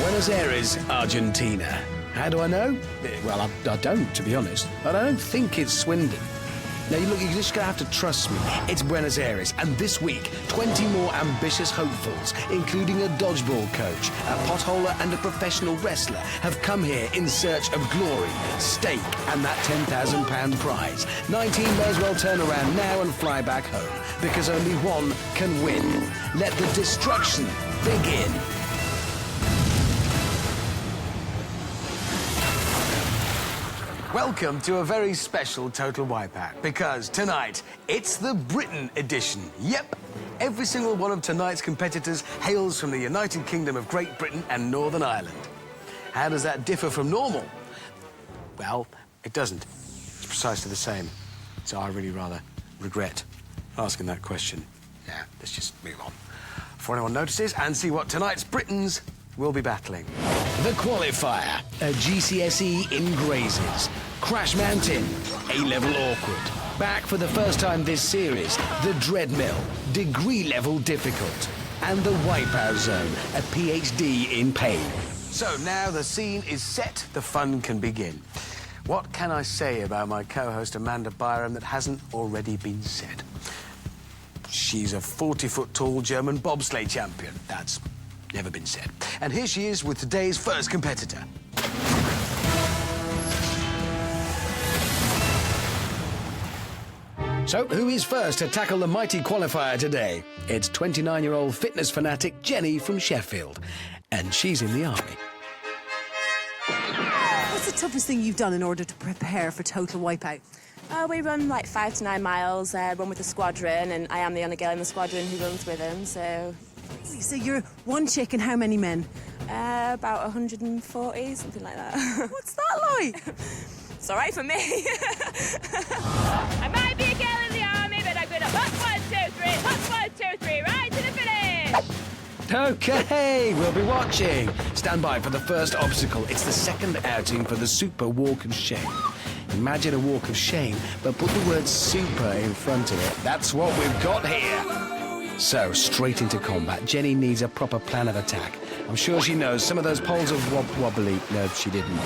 Buenos Aires, Argentina. How do I know? Well, I don't, to be honest. But I don't think it's Swindon. Now, look, you're just going to have to trust me. It's Buenos Aires, and this week, 20 more ambitious hopefuls, including a dodgeball coach, a potholer and a professional wrestler, have come here in search of glory, stake, and that £10,000 prize. 19 may as well turn around now and fly back home, because only one can win. Let the destruction begin. Welcome to a very special Total Wipeout, because tonight, it's the Britain edition. Yep, every single one of tonight's competitors hails from the United Kingdom of Great Britain and Northern Ireland. How does that differ from normal? Well, it doesn't. It's precisely the same. So I really rather regret asking that question. Yeah, let's just move on. Before anyone notices, and see what tonight's Britons will be battling. The Qualifier, a GCSE in Grazes. Crash Mountain, A-level awkward. Back for the first time this series, the Dreadmill, degree-level difficult. And the Wipeout Zone, a PhD in pain. So now the scene is set, the fun can begin. What can I say about my co-host Amanda Byram that hasn't already been said? She's a 40-foot-tall German bobsleigh champion. That's never been said. And here she is with today's first competitor. So, who is first to tackle the mighty qualifier today? It's 29-year-old fitness fanatic Jenny from Sheffield. And she's in the army. What's the toughest thing you've done in order to prepare for Total Wipeout? We run like 5 to 9 miles, run with the squadron, and I am the only girl in the squadron who runs with him, so... So you're one chick and how many men? About 140, something like that. What's that like? It's all right for me. I might be a girl in the army, but I'm good at hop 1, 2, 3, hop 1, 2, 3, right to the finish. OK, we'll be watching. Stand by for the first obstacle. It's the second outing for the Super Walk of Shame. Imagine a walk of shame, but put the word super in front of it. That's what we've got here. So, straight into combat. Jenny needs a proper plan of attack. I'm sure she knows some of those poles are wobbly. No, she didn't.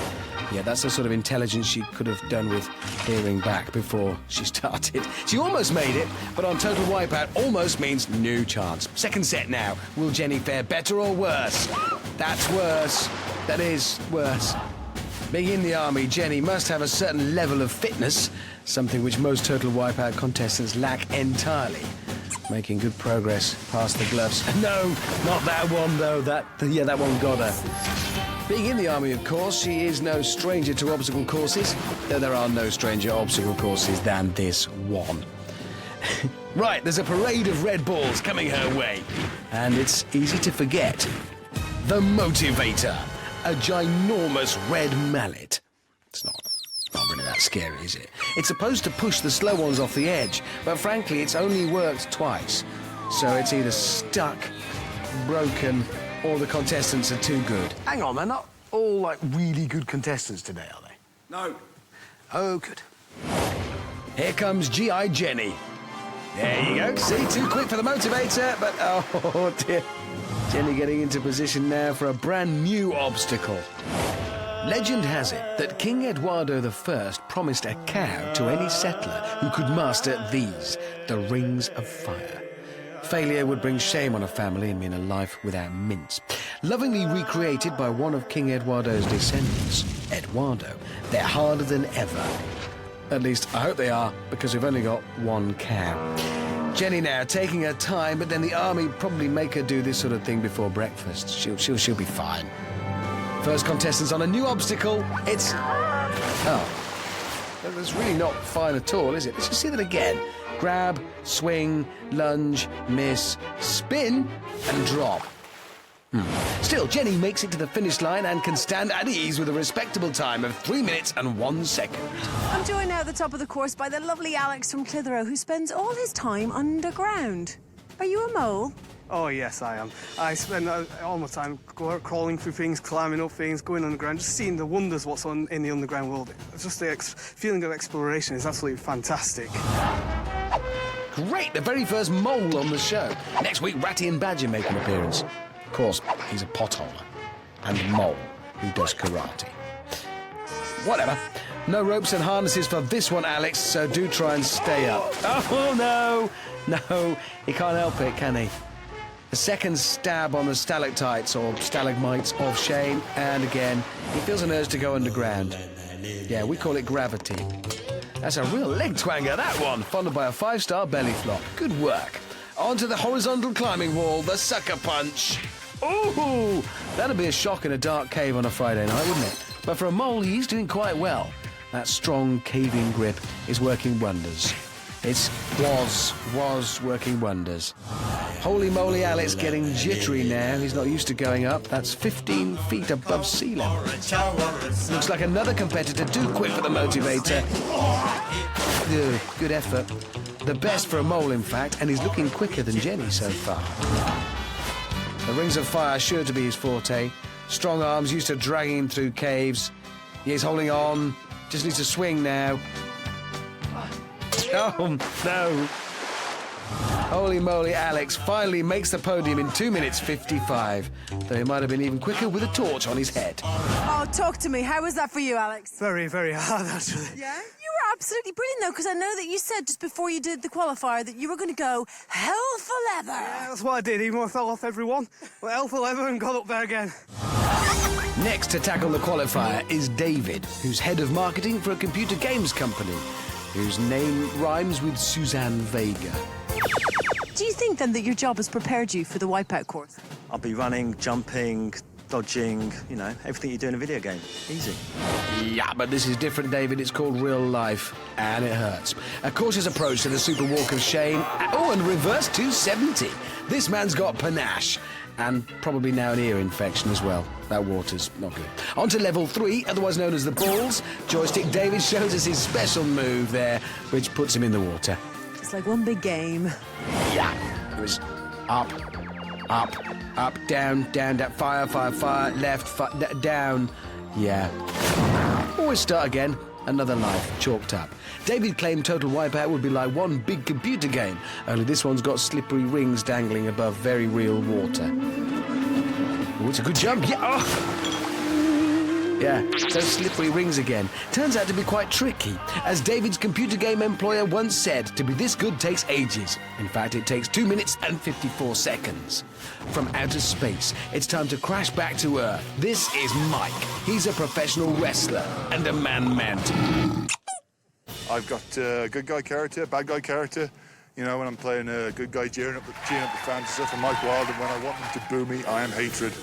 Yeah, that's the sort of intelligence she could have done with hearing back before she started. She almost made it, but on Total Wipeout, almost means no chance. Second set now. Will Jenny fare better or worse? That's worse. That is worse. Being in the army, Jenny must have a certain level of fitness, something which most Total Wipeout contestants lack entirely. Making good progress past the gloves. No, not that one, though. That one got her. Being in the army, of course, she is no stranger to obstacle courses, though there are no stranger obstacle courses than this one. Right, there's a parade of red balls coming her way. And it's easy to forget. The motivator. A ginormous red mallet. It's not really that scary, is it? It's supposed to push the slow ones off the edge, but frankly, it's only worked twice. So it's either stuck, broken, or the contestants are too good. Hang on, they're not all, like, really good contestants today, are they? No. Oh, good. Here comes G.I. Jenny. There you go. See, too quick for the motivator, but oh, dear. Jenny getting into position now for a brand new obstacle. Legend has it that King Eduardo I promised a cow to any settler who could master these, the rings of fire. Failure would bring shame on a family and mean a life without mince. Lovingly recreated by one of King Eduardo's descendants, Eduardo, they're harder than ever. At least, I hope they are, because we've only got one cow. Jenny now taking her time, but then the army probably make her do this sort of thing before breakfast. She'll be fine. First contestant's on a new obstacle. It's... Oh. That's really not fine at all, is it? Let's just see that again. Grab, swing, lunge, miss, spin, and drop. Still, Jenny makes it to the finish line and can stand at ease with a respectable time of 3 minutes and 1 second. I'm joined now at the top of the course by the lovely Alex from Clitheroe, who spends all his time underground. Are you a mole? Oh, yes, I am. I spend all my time crawling through things, climbing up things, going underground, just seeing the wonders what's in the underground world. It's just the feeling of exploration is absolutely fantastic. Great, the very first mole on the show. Next week, Ratty and Badger make an appearance. Of course, he's a potholer. and Mole, who does karate. Whatever. No ropes and harnesses for this one, Alex, so do try and stay up. Oh, no! No, he can't help it, can he? The second stab on the stalactites or stalagmites of shame, and again, he feels an urge to go underground. Yeah, we call it gravity. That's a real leg twanger, that one, followed by a 5-star belly flop. Good work. Onto the horizontal climbing wall, the sucker punch. Ooh, that'd be a shock in a dark cave on a Friday night, wouldn't it? But for a mole, he's doing quite well. That strong caving grip is working wonders. It was working wonders. Holy moly, Alex getting jittery now. He's not used to going up. That's 15 feet above sea level. Looks like another competitor too quick for the motivator. Good effort. The best for a mole, in fact, and he's looking quicker than Jenny so far. The rings of fire are sure to be his forte. Strong arms used to dragging him through caves. He is holding on. Just needs to swing now. Oh, no. Holy moly, Alex finally makes the podium in 2 minutes 55. Though he might have been even quicker with a torch on his head. Oh, talk to me. How was that for you, Alex? Very, very hard, actually. Yeah? You were absolutely brilliant, though, because I know that you said just before you did the qualifier that you were going to go hell for leather. Yeah, that's what I did, even though I fell off everyone. Went hell for leather and got up there again. Next to tackle the qualifier is David, who's head of marketing for a computer games company, whose name rhymes with Suzanne Vega. Do you think, then, that your job has prepared you for the Wipeout course? I'll be running, jumping, dodging, you know, everything you do in a video game. Easy. Yeah, but this is different, David. It's called real life, and it hurts. A cautious approach to the Super Walk of Shame. Oh, and reverse 270. This man's got panache. And probably now an ear infection as well. That water's not good. On to level 3, otherwise known as the balls. Joystick David shows us his special move there, which puts him in the water. It's like one big game. Yeah. It was up, down, fire, left, down. Yeah. Always start again. Another life chalked up. David claimed Total Wipeout would be like one big computer game, only this one's got slippery rings dangling above very real water. Oh, it's a good jump. Yeah. Oh. Yeah, those slippery rings again. Turns out to be quite tricky. As David's computer game employer once said, to be this good takes ages. In fact, it takes 2 minutes and 54 seconds. From outer space, it's time to crash back to Earth. This is Mike. He's a professional wrestler and a man-mountain. I've got a good guy character, bad guy character. You know, when I'm playing a good guy, cheering up the fans and stuff, and Mike Wilde, and when I want them to boo me, I am hatred.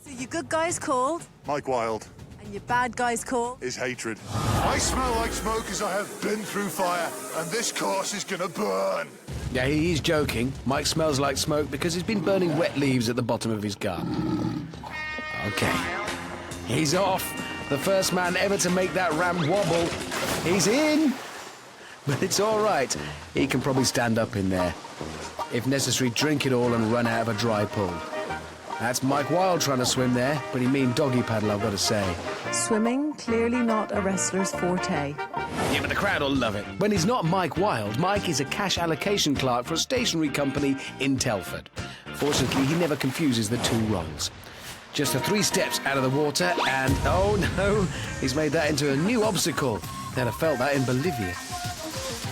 So your good guy's called? Mike Wilde. And your bad guy's called? Is hatred. I smell like smoke as I have been through fire, and this course is gonna burn. Yeah, he's joking. Mike smells like smoke because he's been burning wet leaves at the bottom of his garden. Okay. He's off. The first man ever to make that ramp wobble. He's in. But it's all right. He can probably stand up in there. If necessary, drink it all and run out of a dry pool. That's Mike Wilde trying to swim there. Pretty mean doggy paddle, I've got to say. Swimming, clearly not a wrestler's forte. Yeah, but the crowd will love it. When he's not Mike Wilde, Mike is a cash allocation clerk for a stationery company in Telford. Fortunately, he never confuses the two roles. Just the 3 steps out of the water, and oh no, he's made that into a new obstacle. They'd have felt that in Bolivia.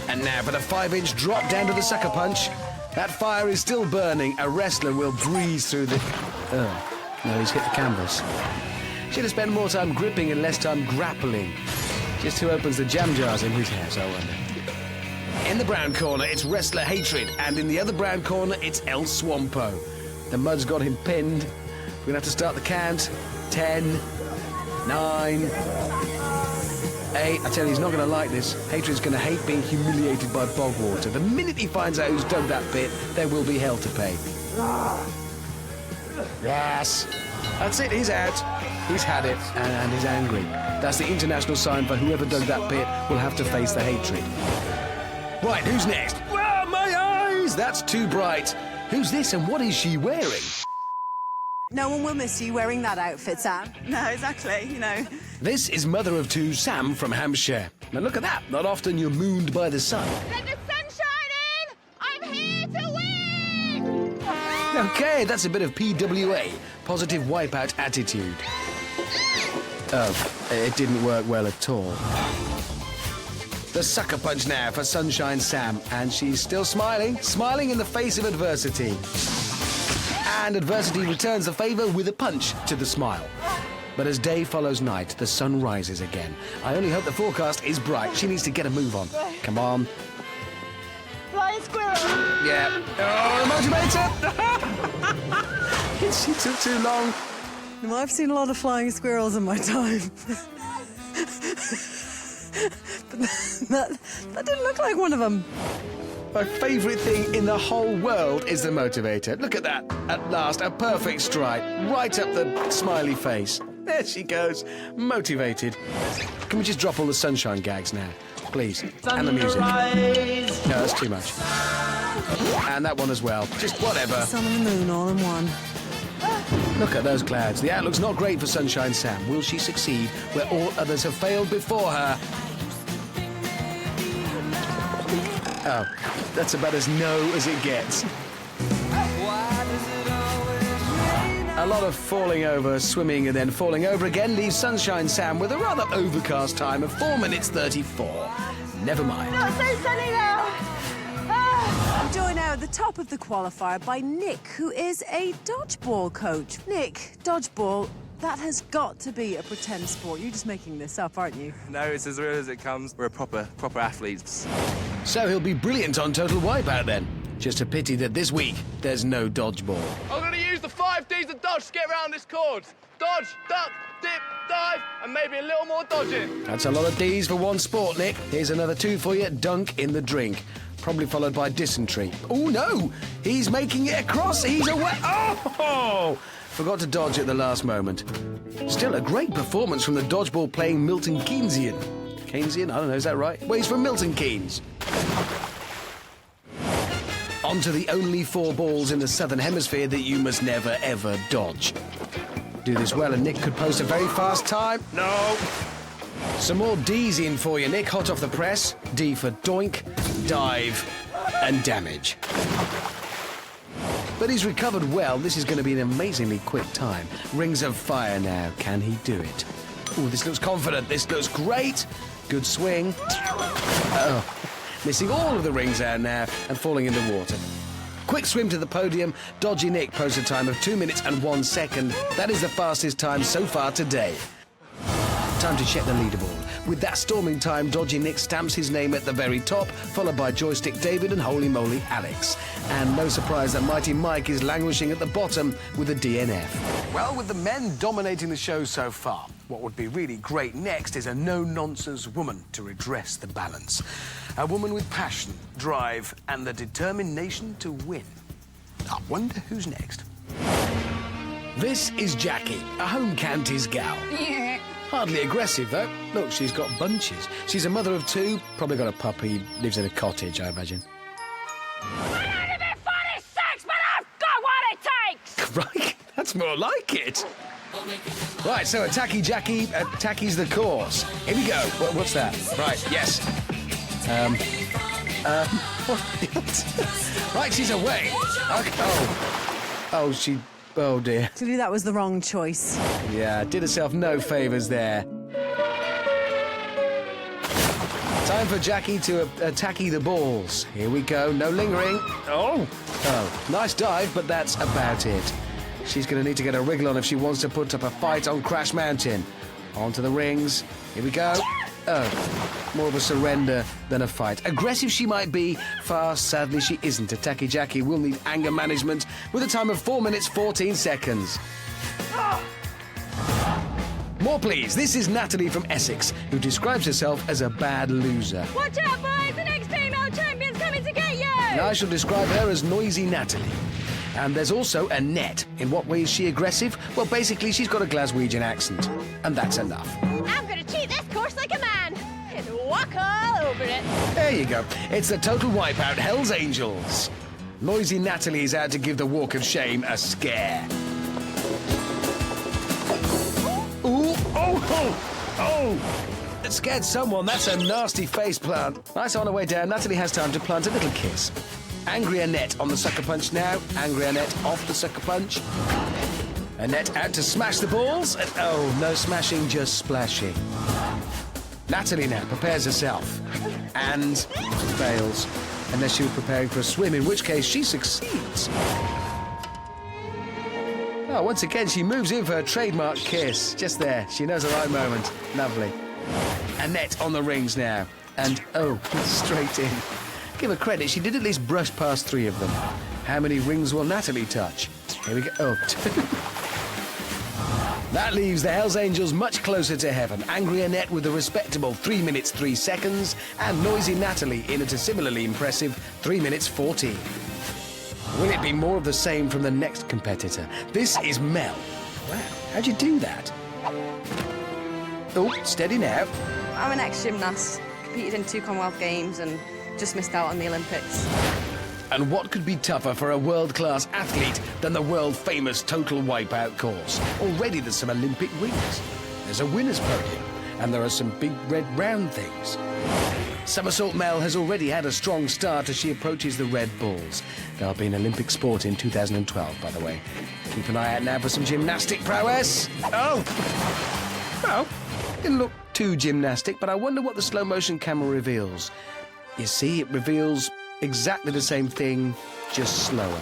And now for the 5-inch drop down to the sucker punch. That fire is still burning. A wrestler will breeze through the... Oh, no, he's hit the canvas. Should have spent more time gripping and less time grappling. Just who opens the jam jars in his house, I wonder. In the brown corner, it's wrestler Hatred, and in the other brown corner, it's El Swampo. The mud's got him pinned. We're going to have to start the count. 10, 9, 8. I tell you, he's not going to like this. Hatred's going to hate being humiliated by bog water. The minute he finds out who's dug that pit, there will be hell to pay. Yes. That's it, he's out. He's had it, and he's angry. That's the international sign for whoever dug that pit will have to face the hatred. Right, who's next? Well, my eyes! That's too bright. Who's this and what is she wearing? No one will miss you wearing that outfit, Sam. No, exactly, you know. This is mother of 2, Sam from Hampshire. Now look at that. Not often you're mooned by the sun. Let the sun shine in! I'm here to win! Okay, that's a bit of PWA, positive wipeout attitude. Oh, it didn't work well at all. The sucker punch now for Sunshine Sam, and she's still smiling in the face of adversity. And adversity returns the favour with a punch to the smile. But as day follows night, the sun rises again. I only hope the forecast is bright. She needs to get a move on. Come on. Flying squirrel. Yeah. Oh, the motivator! She took too long. Well, I've seen a lot of flying squirrels in my time. But that didn't look like one of them. My favourite thing in the whole world is the motivator. Look at that. At last, a perfect strike. Right up the smiley face. There she goes. Motivated. Can we just drop all the sunshine gags now? Please. And the music. No, that's too much. And that one as well. Just whatever. Sun and the moon all in one. Look at those clouds. The outlook's not great for Sunshine Sam. Will she succeed where all others have failed before her? Oh, that's about as no as it gets. A lot of falling over, swimming, and then falling over again leaves Sunshine Sam with a rather overcast time of 4 minutes 34. Never mind. Not so sunny now. I'm joined now at the top of the qualifier by Nick, who is a dodgeball coach. Nick, dodgeball, that has got to be a pretend sport. You're just making this up, aren't you? No, it's as real as it comes. We're proper athletes. So he'll be brilliant on Total Wipeout then. Just a pity that this week there's no dodgeball. I'm going to use the 5 Ds of dodge to get around this course. Dodge, duck, dip, dive, and maybe a little more dodging. That's a lot of Ds for one sport, Nick. Here's another 2 for you. Dunk in the drink. Probably followed by dysentery. Oh, no! He's making it across. He's away. Oh! Forgot to dodge at the last moment. Still a great performance from the dodgeball playing Milton Keynesian. Keynesian? I don't know, is that right? Well, he's from Milton Keynes. On to the only 4 balls in the Southern Hemisphere that you must never, ever dodge. Do this well and Nick could post a very fast time. No! Some more D's in for you, Nick. Hot off the press. D for doink, dive, and damage. But he's recovered well. This is going to be an amazingly quick time. Rings of fire now. Can he do it? Oh, this looks confident. This looks great. Good swing. Oh, missing all of the rings out now and falling in the water. Quick swim to the podium. Dodgy Nick posts a time of 2 minutes and 1 second. That is the fastest time so far today. Time to check the leaderboard. With that storming time, Dodgy Nick stamps his name at the very top, followed by Joystick David and Holy Moly Alex. And no surprise that Mighty Mike is languishing at the bottom with a DNF. Well, with the men dominating the show so far, what would be really great next is a no-nonsense woman to redress the balance. A woman with passion, drive, and the determination to win. I wonder who's next. This is Jackie, a home counties gal. Hardly aggressive, though. Look, she's got bunches. She's a mother of 2, probably got a puppy, lives in a cottage, I imagine. I ain't a bit 46, but I've got what it takes. Right, that's more like it. Right, so Attacky Jackie, Attacky's the course. Here we go. What's that? Right, yes. What? Right, she's away. Okay. Oh, dear. Clearly that was the wrong choice. Yeah, did herself no favours there. Time for Jackie to attacky the balls. Here we go, no lingering. Oh, nice dive, but that's about it. She's going to need to get a wriggle on if she wants to put up a fight on Crash Mountain. Onto the rings. Here we go. Oh, more of a surrender than a fight. Aggressive she might be, fast, sadly, she isn't. Attacky Jackie will need anger management with a time of 4 minutes, 14 seconds. More, please. This is Natalie from Essex, who describes herself as a bad loser. Watch out, boys! The next female champion's coming to get you! And I shall describe her as Noisy Natalie. And there's also Annette. In what way is she aggressive? Well, basically, she's got a Glaswegian accent. And that's enough. I'm gonna cheat this course like a man and walk all over it. There you go. It's the Total Wipeout Hell's Angels. Noisy Natalie is out to give the Walk of Shame a scare. Ooh, oh! It scared someone. That's a nasty face plant. Nice on her way down. Natalie has time to plant a little kiss. Angry Annette on the sucker punch now. Angry Annette off the sucker punch. Annette out to smash the balls. And, oh, no smashing, just splashing. Natalie now prepares herself and fails, unless she was preparing for a swim, in which case she succeeds. Oh, once again, she moves in for her trademark kiss. Just there. She knows the right moment. Lovely. Annette on the rings now. And, oh, straight in. Give her credit, she did at least brush past 3 of them. How many rings will Natalie touch? Here we go. Oh, 2. That leaves the Hells Angels much closer to heaven. Angry Annette with a respectable 3 minutes 3 seconds, and Noisy Natalie in at a similarly impressive 3 minutes 14. Will it be more of the same from the next competitor? This is Mel. Wow, how'd you do that? Oh, steady now. I'm an ex-gymnast, competed in 2 Commonwealth Games and just missed out on the Olympics. And what could be tougher for a world-class athlete than the world-famous Total Wipeout course? Already there's some Olympic rings. There's a winner's podium, and there are some big red round things. Somersault Mel has already had a strong start as she approaches the red balls. There'll be an Olympic sport in 2012, by the way. Keep an eye out now for some gymnastic prowess. Oh! Well, didn't look too gymnastic, but I wonder what the slow-motion camera reveals. You see, it reveals exactly the same thing, just slower.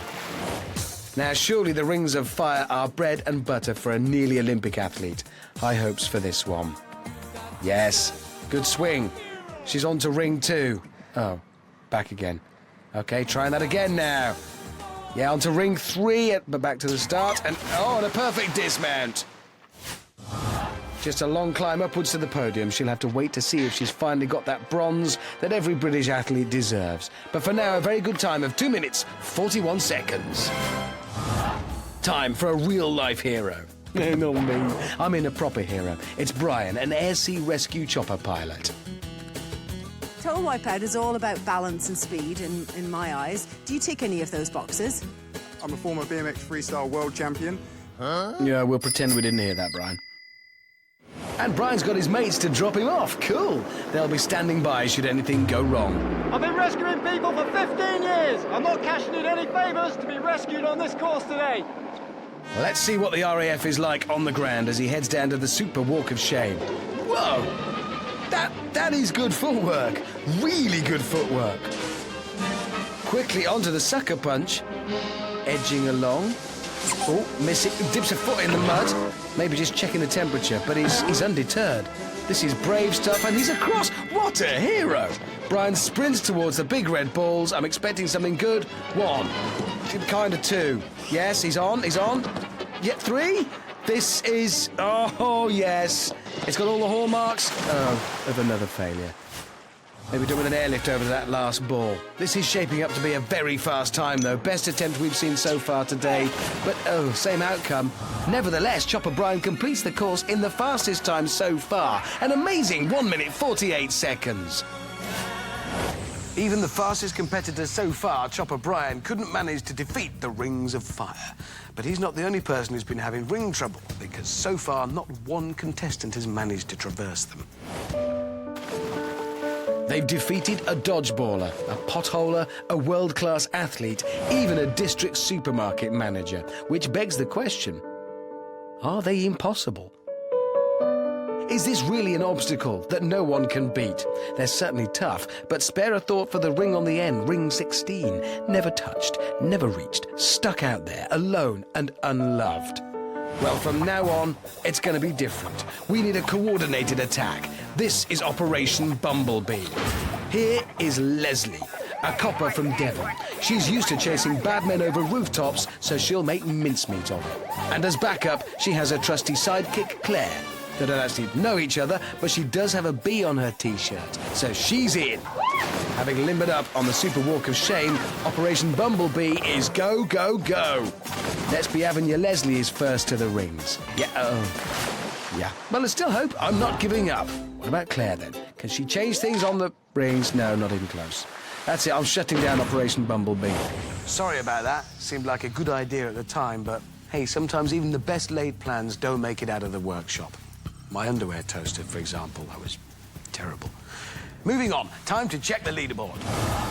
Now, surely the rings of fire are bread and butter for a nearly Olympic athlete. High hopes for this one. Yes, good swing. She's on to ring 2. Oh, back again. Okay, trying that again now. Yeah, on to ring 3, but back to the start. And, oh, and a perfect dismount. Just a long climb upwards to the podium. She'll have to wait to see if she's finally got that bronze that every British athlete deserves. But for now, a very good time of 2 minutes, 41 seconds. Time for a real-life hero. No, not me. I'm in a proper hero. It's Brian, an air sea rescue chopper pilot. Total Wipeout is all about balance and speed, in my eyes. Do you tick any of those boxes? I'm a former BMX freestyle world champion. Yeah, we'll pretend we didn't hear that, Brian. And Brian's got his mates to drop him off. Cool. They'll be standing by should anything go wrong. I've been rescuing people for 15 years. I'm not cashing in any favours to be rescued on this course today. Let's see what the RAF is like on the ground as he heads down to the Super Walk of Shame. Whoa! That is good footwork. Really good footwork. Quickly onto the sucker punch. Edging along. Oh, missing. Dips a foot in the mud. Maybe just checking the temperature, but he's undeterred. This is brave stuff, and he's across. What a hero! Brian sprints towards the big red balls. I'm expecting something good. 1. Kind of 2. Yes, he's on. Yet 3. This is... Oh, yes. It's got all the hallmarks. Oh, of another failure. Maybe do it with an airlift over to that last ball. This is shaping up to be a very fast time, though. Best attempt we've seen so far today. But, oh, same outcome. Nevertheless, Chopper Brian completes the course in the fastest time so far. An amazing 1 minute 48 seconds. Even the fastest competitor so far, Chopper Brian, couldn't manage to defeat the Rings of Fire. But he's not the only person who's been having ring trouble, because so far not one contestant has managed to traverse them. They've defeated a dodgeballer, a potholer, a world-class athlete, even a district supermarket manager, which begs the question, are they impossible? Is this really an obstacle that no one can beat? They're certainly tough, but spare a thought for the ring on the end, ring 16. Never touched, never reached, stuck out there, alone and unloved. Well, from now on, it's going to be different. We need a coordinated attack. This is Operation Bumblebee. Here is Leslie, a copper from Devon. She's used to chasing bad men over rooftops, so she'll make mincemeat of it. And as backup, she has her trusty sidekick, Claire. They don't actually know each other, but she does have a bee on her T-shirt, so she's in. Having limbered up on the Super Walk of Shame, Operation Bumblebee is go, go, go. Let's be having your Leslie is first to the rings. Yeah, yeah. Well, there's still hope. I'm not giving up. What about Claire, then? Can she change things on the rings? No, not even close. That's it. I'm shutting down Operation Bumblebee. Sorry about that. Seemed like a good idea at the time, but, hey, sometimes even the best laid plans don't make it out of the workshop. My underwear toaster, for example, that was terrible. Moving on, time to check the leaderboard.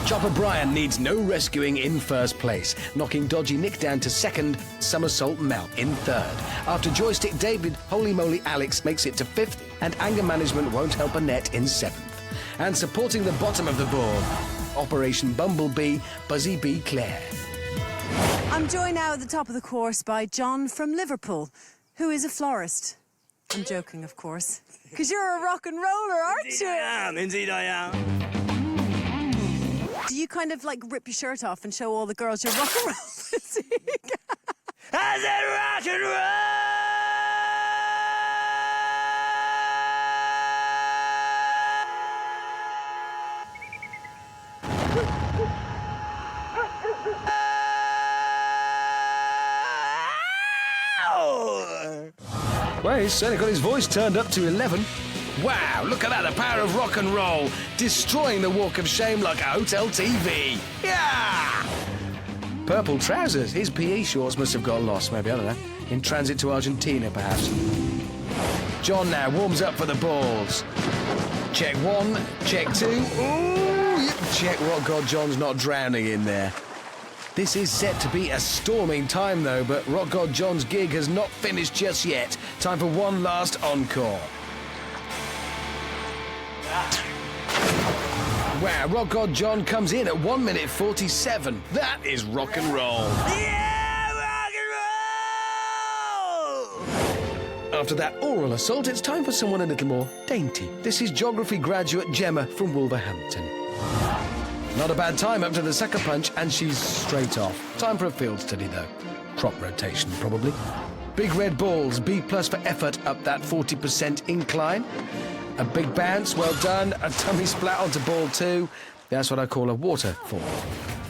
Chopper Brian needs no rescuing in first place, knocking Dodgy Nick down to second, Somersault Mel in third. After Joystick David, Holy Moly Alex makes it to fifth, and Anger Management won't help Annette in seventh. And supporting the bottom of the board, Operation Bumblebee, Buzzy Bee Claire. I'm joined now at the top of the course by John from Liverpool, who is a florist. I'm joking, of course. Because you're a rock and roller, aren't you? Indeed I am. Do you kind of like rip your shirt off and show all the girls your rock and roll physique? I said rock and Well, he's certainly got his voice turned up to 11. Wow, look at that, the power of rock and roll, destroying the walk of shame like a hotel TV. Yeah! Purple trousers. His PE shorts must have got lost, maybe, I don't know. In transit to Argentina, perhaps. John now warms up for the balls. Check one, check two. Ooh, check what God John's not drowning in there. This is set to be a storming time, though, but Rock God John's gig has not finished just yet. Time for one last encore. Wow, Rock God John comes in at 1 minute 47. That is rock and roll. Yeah, rock and roll! After that oral assault, it's time for someone a little more dainty. This is geography graduate Gemma from Wolverhampton. Not a bad time up to the sucker punch, and she's straight off. Time for a field study, though. Crop rotation, probably. Big red balls, B+ for effort up that 40% incline. A big bounce, well done. A tummy splat onto ball 2. That's what I call a waterfall.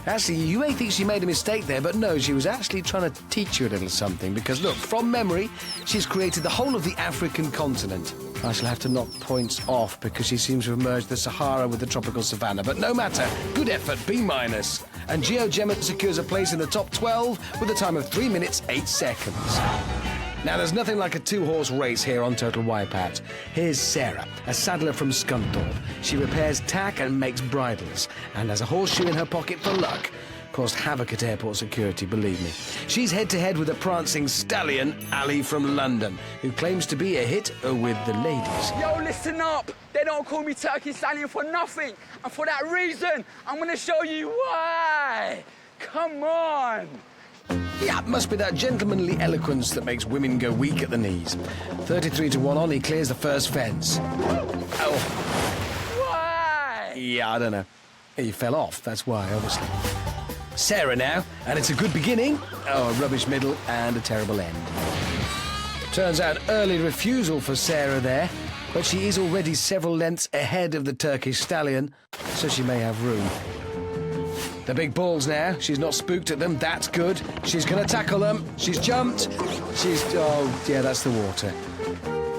Actually, you may think she made a mistake there, but no, she was actually trying to teach you a little something, because look, from memory, she's created the whole of the African continent. I shall have to knock points off because she seems to have merged the Sahara with the tropical savannah, but no matter, good effort, B-. And Gemma secures a place in the top 12 with a time of 3 minutes 8 seconds. Now, there's nothing like a two-horse race here on Total Wipeout. Here's Sarah, a saddler from Scunthorpe. She repairs tack and makes bridles, and has a horseshoe in her pocket for luck. Caused havoc at airport security, believe me. She's head-to-head with a prancing stallion, Ali from London, who claims to be a hit with the ladies. Yo, listen up. They don't call me Turkey Stallion for nothing. And for that reason, I'm going to show you why. Come on. Yeah, it must be that gentlemanly eloquence that makes women go weak at the knees. 33 to 1 on, he clears the first fence. Oh. Why? Yeah, I don't know. He fell off, that's why, obviously. Sarah now, and it's a good beginning. Oh, a rubbish middle and a terrible end. Turns out early refusal for Sarah there, but she is already several lengths ahead of the Turkish stallion, so she may have room. The big balls now. She's not spooked at them. That's good. She's going to tackle them. She's jumped. Oh, yeah, that's the water.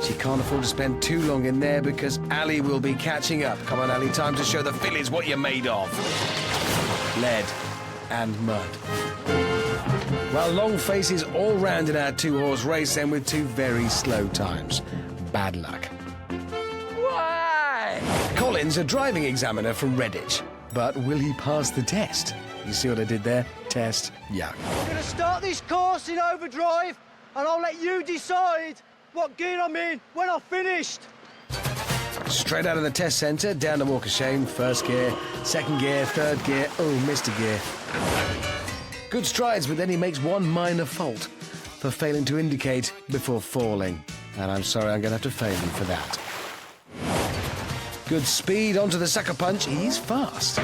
She can't afford to spend too long in there because Ali will be catching up. Come on, Ali, time to show the fillies what you're made of. Lead and mud. Well, long faces all round in our two-horse race, then with two very slow times. Bad luck. Why? Colin's a driving examiner from Redditch. But will he pass the test? You see what I did there? Test, yeah. I'm going to start this course in overdrive, and I'll let you decide what gear I'm in when I've finished. Straight out of the test centre, down the walk of shame, first gear, second gear, third gear, oh, missed a gear. Good strides, but then he makes one minor fault for failing to indicate before falling. And I'm sorry, I'm going to have to fail him for that. Good speed onto the sucker punch. He's fast.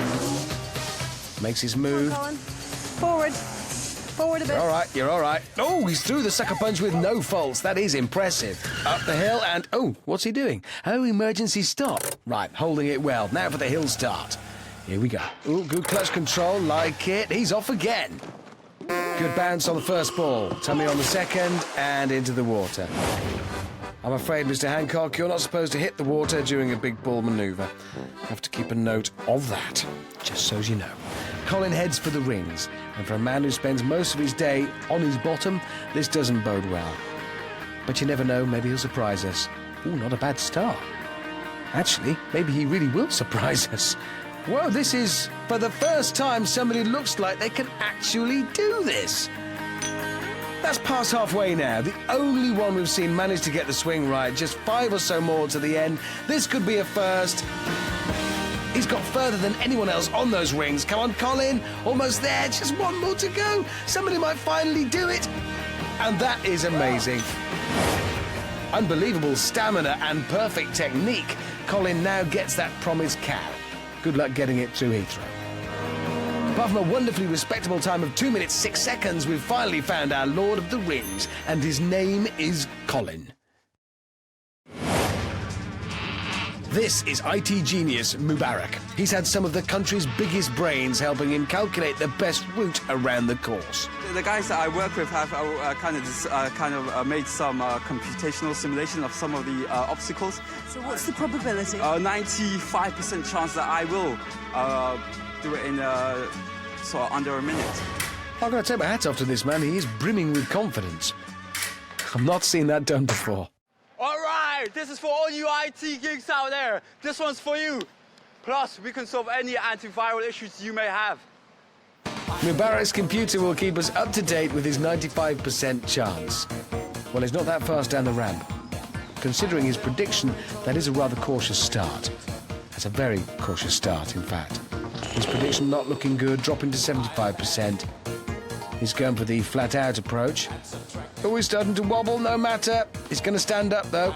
Makes his move. Come on, Colin. Forward. Forward a bit. You're all right, you're all right. Oh, he's through the sucker punch with no faults. That is impressive. Up the hill and... Oh, what's he doing? Oh, emergency stop. Right, holding it well. Now for the hill start. Here we go. Oh, good clutch control. Like it. He's off again. Good bounce on the first ball. Tummy on the second and into the water. I'm afraid, Mr. Hancock, you're not supposed to hit the water during a big ball manoeuvre. Have to keep a note of that, just so as you know. Colin heads for the rings, and for a man who spends most of his day on his bottom, this doesn't bode well. But you never know, maybe he'll surprise us. Ooh, not a bad start. Actually, maybe he really will surprise us. Whoa, this is, for the first time, somebody looks like they can actually do this. That's past halfway now. The only one we've seen manage to get the swing right. Just 5 or so more to the end. This could be a first. He's got further than anyone else on those rings. Come on, Colin. Almost there. Just 1 more to go. Somebody might finally do it. And that is amazing. Unbelievable stamina and perfect technique. Colin now gets that promised cow. Good luck getting it through Heathrow. Apart from a wonderfully respectable time of 2 minutes 6 seconds, we've finally found our Lord of the Rings, and his name is Colin. This is IT genius Mubarak. He's had some of the country's biggest brains helping him calculate the best route around the course. The guys that I work with have made some computational simulation of some of the obstacles. So what's the probability? 95% chance that I will do it in sort of under a minute. I've got to take my hat off to this man. He is brimming with confidence. I've not seen that done before. All right, this is for all you IT geeks out there. This one's for you. Plus, we can solve any antiviral issues you may have. Mubarak's computer will keep us up to date with his 95% chance. Well, he's not that fast down the ramp. Considering his prediction, that is a rather cautious start. That's a very cautious start, in fact. His prediction not looking good, dropping to 75%. He's going for the flat-out approach. Oh, he's starting to wobble, no matter. He's going to stand up, though.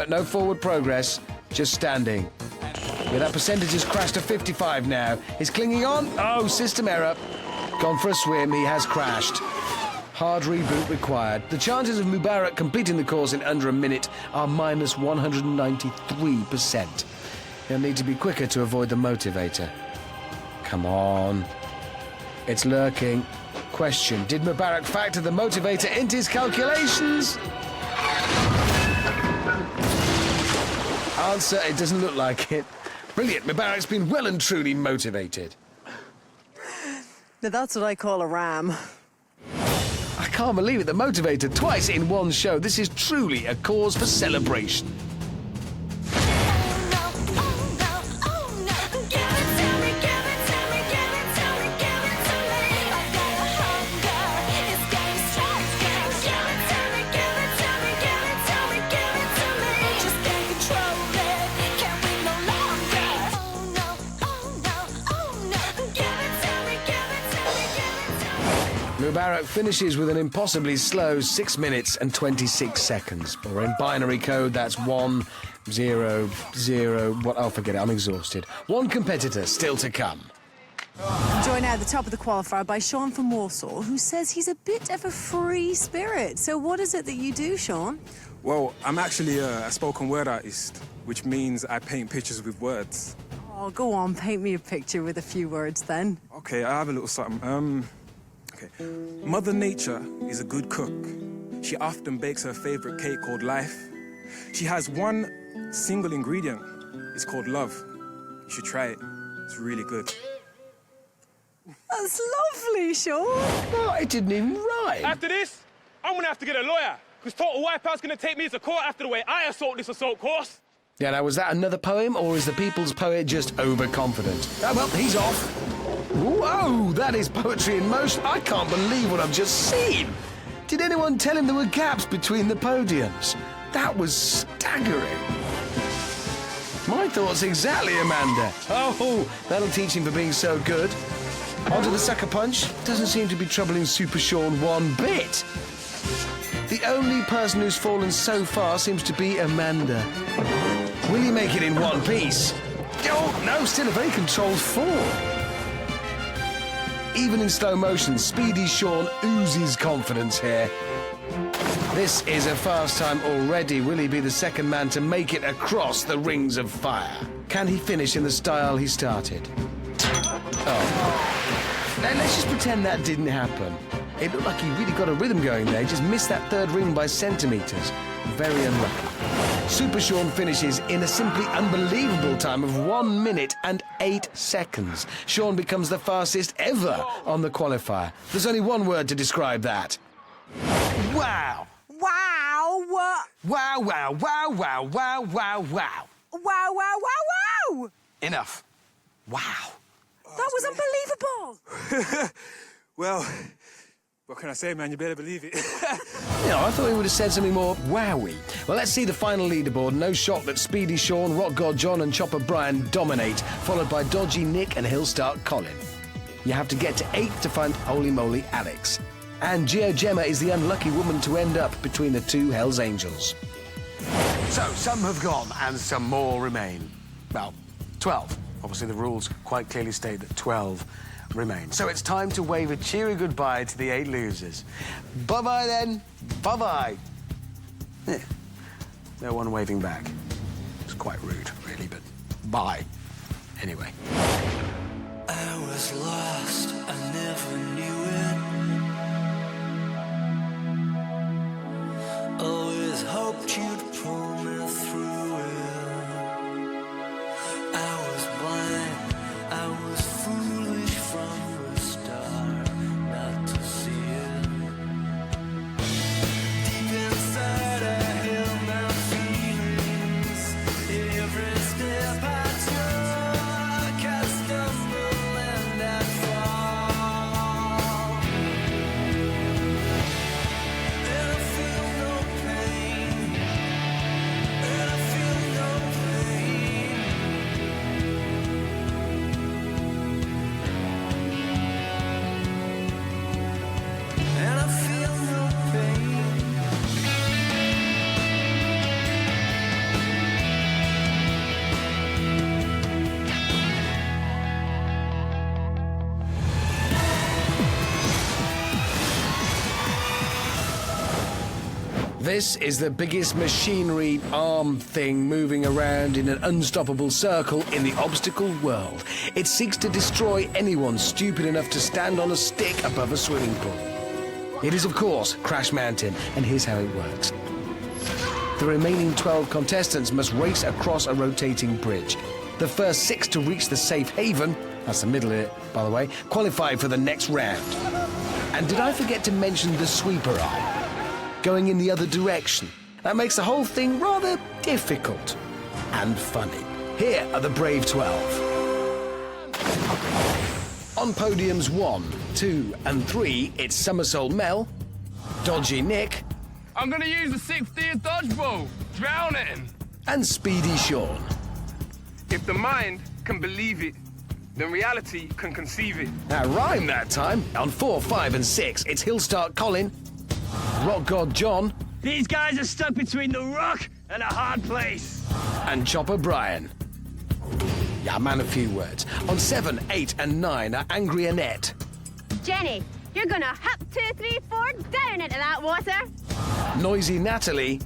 No forward progress, just standing. Yeah, that percentage has crashed to 55 now. He's clinging on. Oh, system error. Gone for a swim, he has crashed. Hard reboot required. The chances of Mubarak completing the course in under a minute are minus 193%. He'll need to be quicker to avoid the motivator. Come on. It's lurking. Question, did Mubarak factor the motivator into his calculations? Answer, it doesn't look like it. Brilliant, Mubarak's been well and truly motivated. Now that's what I call a ram. I can't believe it, the motivator twice in one show. This is truly a cause for celebration. Mubarak finishes with an impossibly slow 6 minutes and 26 seconds. Or in binary code, that's 1, 0, 0... What? Oh, forget it, I'm exhausted. One competitor still to come. Enjoy now the top of the qualifier by Sean from Warsaw, who says he's a bit of a free spirit. So what is it that you do, Sean? Well, I'm actually a spoken word artist, which means I paint pictures with words. Oh, go on, paint me a picture with a few words then. Okay, I have a little something. Mother Nature is a good cook. She often bakes her favorite cake called life. She has one single ingredient. It's called love. You should try it. It's really good. That's lovely, Sean. Oh, it didn't even rhyme. After this, I'm gonna have to get a lawyer, because Total Wipeout's gonna take me to court after the way I assault this assault course. Yeah, now, was that another poem, or is the people's poet just overconfident? Oh, well, he's off. Whoa, that is poetry in motion. I can't believe what I've just seen. Did anyone tell him there were gaps between the podiums? That was staggering. My thoughts exactly, Amanda. Oh, that'll teach him for being so good. Onto the sucker punch. Doesn't seem to be troubling Super Sean one bit. The only person who's fallen so far seems to be Amanda. Will he make it in one piece? Oh, no, still a very controlled fall. Even in slow motion, Speedy Sean oozes confidence here. This is a fast time already. Will he be the second man to make it across the rings of fire? Can he finish in the style he started? Oh. Now, let's just pretend that didn't happen. It looked like he really got a rhythm going there. He just missed that third ring by centimetres. Very unlucky. Super Sean finishes in a simply unbelievable time of 1 minute and 8 seconds. Sean becomes the fastest ever on the qualifier. There's only one word to describe that. Wow! Wow! Wow, wow, wow, wow, wow, wow, wow. Wow, wow, wow, wow! Enough. Wow. That was unbelievable! Well, what can I say, man? You better believe it. I thought he would have said something more wowie. Well, let's see the final leaderboard. No shock that Speedy Sean, Rock God John and Chopper Brian dominate, followed by Dodgy Nick and He'll Start Colin. You have to get to 8 to find Holy Moly Alex. And Gemma is the unlucky woman to end up between the two Hells Angels. So, some have gone and some more remain. Well, 12. Obviously, the rules quite clearly state that 12 remain. So it's time to wave a cheery goodbye to the 8 losers. Bye-bye, then. Bye-bye. No one waving back. It's quite rude, really, but bye. Anyway. I was lost, I never knew it. Always hoped you'd pull me through it. I was blind, I was foolish from the start, not to see it. Deep inside I held my feelings. Every step I took, I stumbled and I fall. And I feel no pain. And I feel no pain. And I feel no pain. This is the biggest machinery arm thing moving around in an unstoppable circle in the obstacle world. It seeks to destroy anyone stupid enough to stand on a stick above a swimming pool. It is, of course, Crash Mountain, and here's how it works. The remaining 12 contestants must race across a rotating bridge. The first 6 to reach the safe haven, that's the middle of it, by the way, qualify for the next round. And did I forget to mention the sweeper eye? Going in the other direction. That makes the whole thing rather difficult and funny. Here are the brave 12. On podiums 1, 2 and 3, it's Somersault Mel, Dodgy Nick, I'm gonna use the 6th dodgeball. Drown it in. and Speedy Sean. If the mind can believe it, then reality can conceive it. That rhymed that time. On 4, 5 and 6, it's He'll Start Colin, Rock God John, These guys are stuck between the rock and a hard place. and Chopper Brian. Yeah, man, a few words. On 7, 8 and 9 are Angry Annette, Jenny, you're gonna hop 2, 3, 4 down into that water. Noisy Natalie,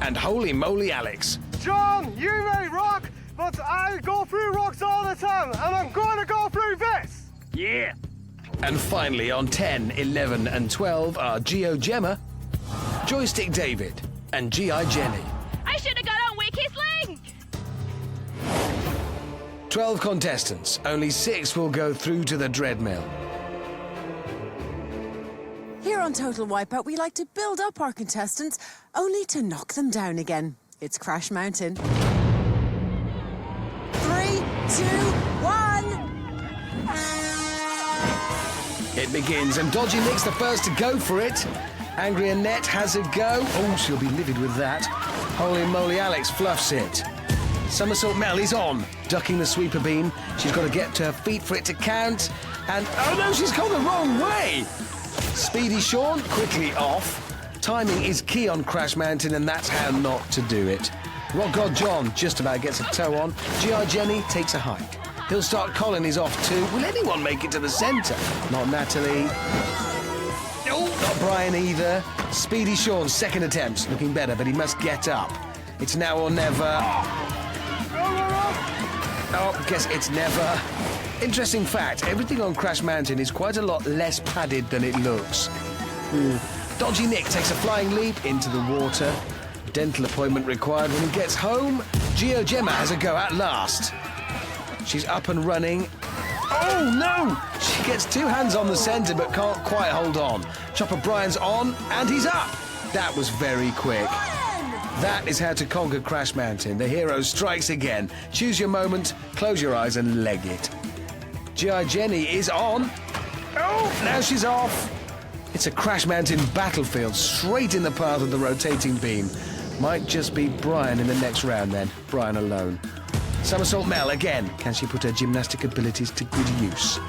and Holy Moly Alex. John, you may rock, but I go through rocks all the time, and I'm going to go through this. Yeah. And finally, on 10, 11 and 12 are Gemma, Joystick David, and G.I. Jenny. I should have got on Wiki's link. 12 contestants, only 6 will go through to the Dreadmill. Here on Total Wipeout, we like to build up our contestants, only to knock them down again. It's Crash Mountain. 3, 2, 1... It begins, and Dodgy Nick's the first to go for it. Angry Annette has a go. Oh, she'll be livid with that. Holy Moly Alex fluffs it. Somersault Mel is on, ducking the sweeper beam. She's got to get to her feet for it to count. And, oh no, she's gone the wrong way! Speedy Sean quickly off. Timing is key on Crash Mountain, and that's how not to do it. Rock God John just about gets a toe on. G.I. Jenny takes a hike. He'll Start Colin is off too. Will anyone make it to the centre? Not Natalie. Oh, not Brian either. Speedy Sean's second attempt, looking better, but he must get up. It's now or never. Oh, guess it's never. Interesting fact, everything on Crash Mountain is quite a lot less padded than it looks. Dodgy Nick takes a flying leap into the water. Dental appointment required when he gets home. Gemma has a go at last. She's up and running. Oh, no! She gets 2 hands on the centre but can't quite hold on. Chopper Brian's on, and he's up. That was very quick. That is how to conquer Crash Mountain. The hero strikes again. Choose your moment, close your eyes and leg it. G.I. Jenny is on. Oh, now she's off. It's a Crash Mountain battlefield, straight in the path of the rotating beam. Might just be Brian in the next round then. Brian alone. Somersault Mel again. Can she put her gymnastic abilities to good use?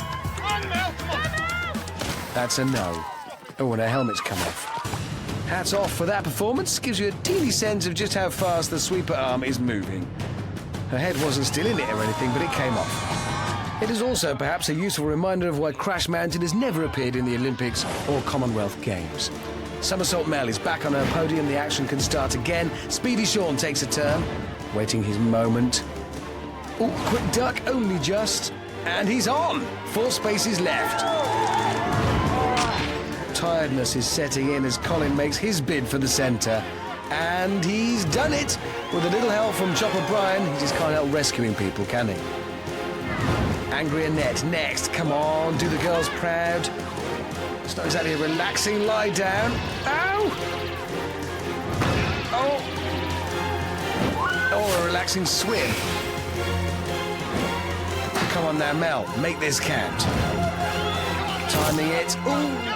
That's a no. Oh, and her helmet's come off. Hats off for that performance. Gives you a teeny sense of just how fast the sweeper arm is moving. Her head wasn't still in it or anything, but it came off. It is also perhaps a useful reminder of why Crash Mountain has never appeared in the Olympics or Commonwealth Games. Somersault Mel is back on her podium. The action can start again. Speedy Sean takes a turn, waiting his moment. Oh, quick duck, only just. And he's on. 4 spaces left. Tiredness is setting in as Colin makes his bid for the centre. And he's done it! With a little help from Chopper Brian, he just can't help rescuing people, can he? Angry Annette next. Come on, do the girls proud. It's not exactly a relaxing lie down. Ow! Oh! Or a relaxing swim. Come on now, Mel, make this count. Timing it. Ooh!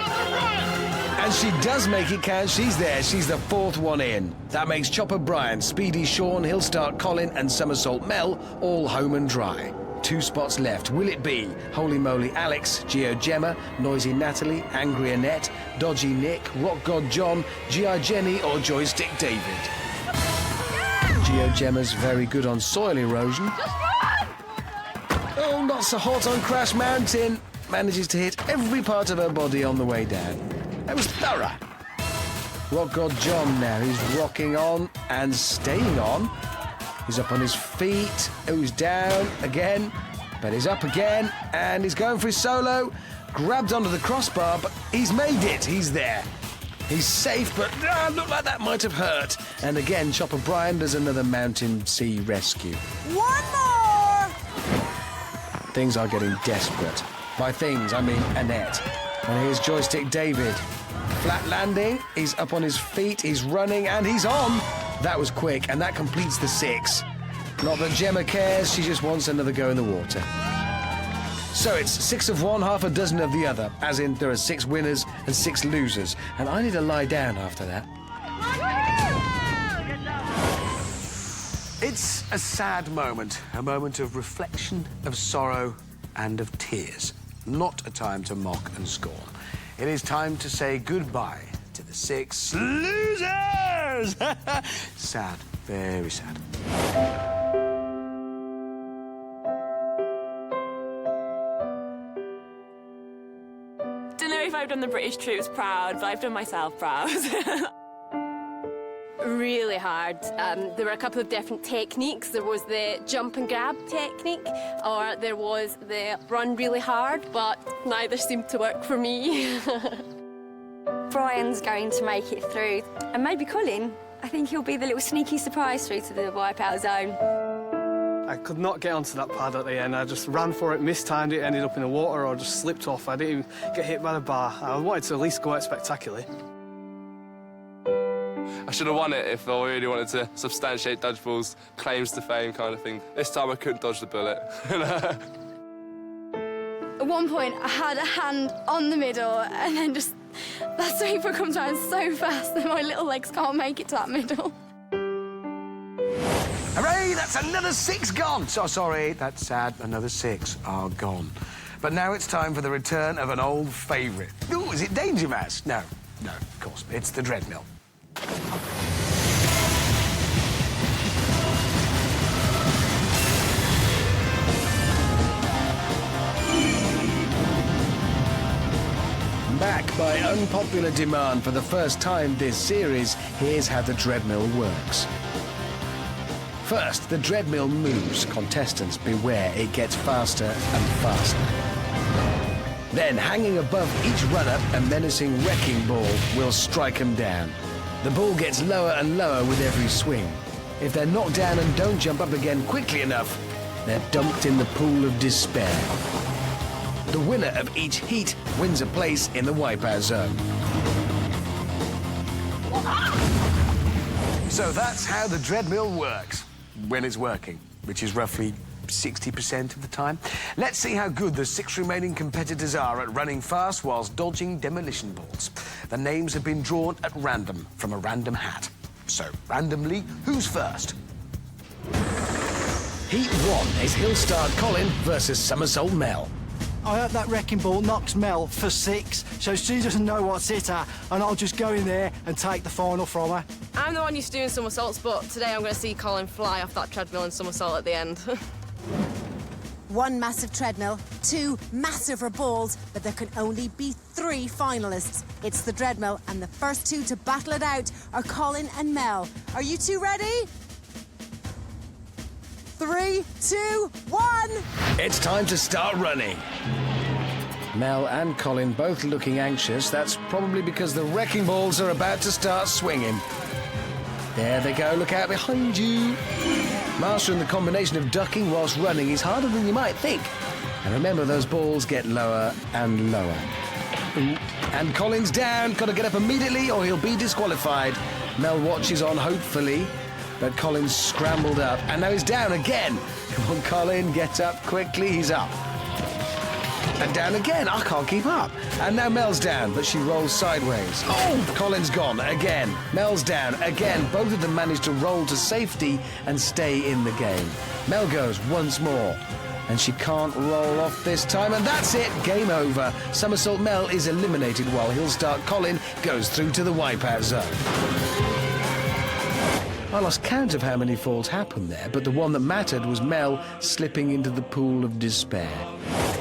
And she does make it count. She's there. She's the 4th one in. That makes Chopper Brian, Speedy Sean, Hill Start Colin and Somersault Mel all home and dry. 2 spots left. Will it be Holy Moly Alex, Gemma, Noisy Natalie, Angry Annette, Dodgy Nick, Rock God John, G.I. Jenny or Joystick David? Gemma's very good on soil erosion. Oh, not so hot on Crash Mountain. Manages to hit every part of her body on the way down. That was thorough. Rock God John now. He's rocking on and staying on. He's up on his feet. Oh, he's down again. But he's up again. And he's going for his solo. Grabbed onto the crossbar, but he's made it. He's there. He's safe, but looked like that might have hurt. And again, Chopper Brian does another Mountain Sea rescue. One more! Things are getting desperate. By things, I mean Annette. And here's Joystick David. Flat landing, he's up on his feet, he's running, and he's on! That was quick, and that completes the 6. Not that Gemma cares, she just wants another go in the water. So it's 6 of one, half a dozen of the other, as in there are 6 winners and 6 losers. And I need to lie down after that. It's a sad moment, a moment of reflection, of sorrow, and of tears. Not a time to mock and scorn. It is time to say goodbye to the 6 losers! Sad, very sad. Don't know if I've done the British troops proud, but I've done myself proud. Really hard. There were a couple of different techniques. There was the jump and grab technique, or there was the run really hard, but neither seemed to work for me. Brian's going to make it through, and maybe Colin. I think he'll be the little sneaky surprise through to the Wipeout zone. I could not get onto that pad at the end. I just ran for it, mistimed it, ended up in the water, or just slipped off. I didn't even get hit by the bar. I wanted to at least go out spectacularly. I should have won it if I really wanted to substantiate Dodgeball's claims to fame kind of thing. This time I couldn't dodge the bullet. At one point, I had a hand on the middle, and then just that sweeper comes around so fast that my little legs can't make it to that middle. Hooray, that's another 6 gone. So sorry, that's sad, another 6 are gone. But now it's time for the return of an old favourite. Ooh, is it Danger Mouse? No, of course, it's the Dreadmill. Back by unpopular demand for the first time this series, here's how the Dreadmill works. First, the Dreadmill moves. Contestants, beware, it gets faster and faster. Then, hanging above each runner, a menacing wrecking ball will strike them down. The ball gets lower and lower with every swing. If they're knocked down and don't jump up again quickly enough, they're dumped in the pool of despair. The winner of each heat wins a place in the Wipeout zone. So that's how the Dreadmill works, when it's working, which is roughly 60% of the time. Let's see how good the 6 remaining competitors are at running fast whilst dodging demolition balls. The names have been drawn at random from a random hat. So, randomly, who's first? Heat 1 is Hill Start Colin versus Somersault Mel. I hope that wrecking ball knocks Mel for 6, so she doesn't know what's hit her, and I'll just go in there and take the final from her. I'm the one used to doing somersaults, but today I'm going to see Colin fly off that treadmill and somersault at the end. 1 massive treadmill, 2 massive balls, but there can only be 3 finalists. It's the Dreadmill, and the first 2 to battle it out are Colin and Mel. Are you 2 ready? 3, 2, 1! It's time to start running. Mel and Colin both looking anxious. That's probably because the wrecking balls are about to start swinging. There they go, look out behind you. Mastering the combination of ducking whilst running is harder than you might think. And remember, those balls get lower and lower. Ooh. And Colin's down, got to get up immediately or he'll be disqualified. Mel watches on, hopefully, but Colin's scrambled up, and now he's down again. Come on, Colin, get up quickly, he's up. And down again, I can't keep up. And now Mel's down, but she rolls sideways. Oh, Colin's gone again. Mel's down again. Both of them manage to roll to safety and stay in the game. Mel goes once more, and she can't roll off this time, and that's it, game over. Somersault Mel is eliminated while Hill Start Colin goes through to the wipeout zone. I lost count of how many falls happened there, but the one that mattered was Mel slipping into the pool of despair.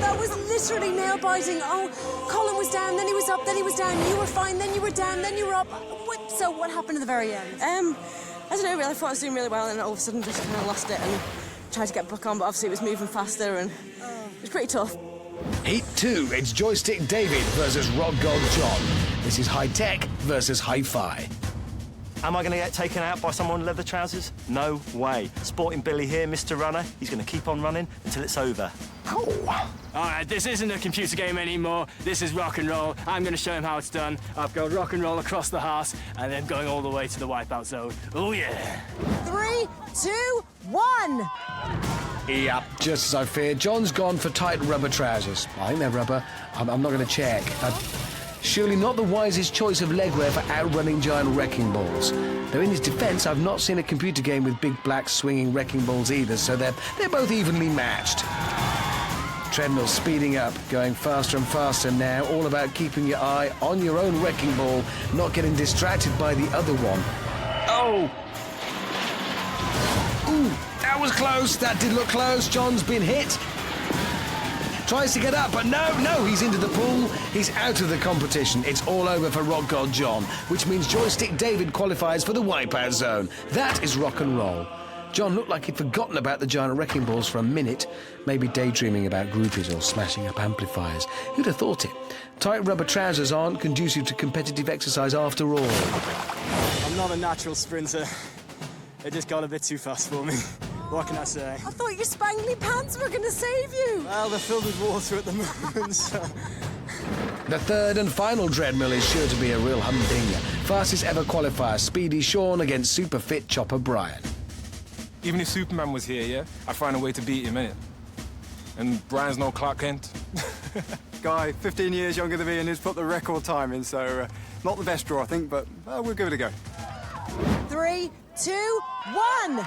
That was literally nail-biting. Oh, Colin was down, then he was up, then he was down. You were fine, then you were down, then you were up. So what happened at the very end? I don't know, really. I thought I was doing really well, and all of a sudden just kind of lost it and tried to get back on, but obviously it was moving faster, and it was pretty tough. Heat 2, it's Joystick David versus Rock God John. This is High Tech versus Hi-Fi. Am I going to get taken out by someone in leather trousers? No way. Sporting Billy here, Mr. Runner. He's going to keep on running until it's over. Oh. All right, this isn't a computer game anymore. This is rock and roll. I'm going to show him how it's done. I've got rock and roll across the heart and then going all the way to the wipeout zone. Oh, yeah. 3, 2, 1! Yep, just as I feared. John's gone for tight rubber trousers. I think they're rubber. I'm not going to check. Surely not the wisest choice of legwear for outrunning giant wrecking balls. Though in his defence, I've not seen a computer game with big black swinging wrecking balls either, so they're both evenly matched. Treadmill speeding up, going faster and faster now, all about keeping your eye on your own wrecking ball, not getting distracted by the other one. Oh! Ooh, that was close, that did look close. John's been hit. Tries to get up, but no, he's into the pool. He's out of the competition. It's all over for Rock God John, which means Joystick David qualifies for the wipeout zone. That is rock and roll. John looked like he'd forgotten about the giant wrecking balls for a minute, maybe daydreaming about groupies or smashing up amplifiers. Who'd have thought it? Tight rubber trousers aren't conducive to competitive exercise after all. I'm not a natural sprinter. It just got a bit too fast for me. What can I say? I thought your spangly pants were going to save you. Well, they're filled with water at the moment, so... The third and final Dreadmill is sure to be a real humdinger. Fastest ever qualifier, Speedy Sean against super fit Chopper Brian. Even if Superman was here, yeah, I'd find a way to beat him, innit? And Brian's no Clark Kent. Guy, 15 years younger than me, and he's put the record time in, so not the best draw, I think, but we'll give it a go. 3, 2, 1!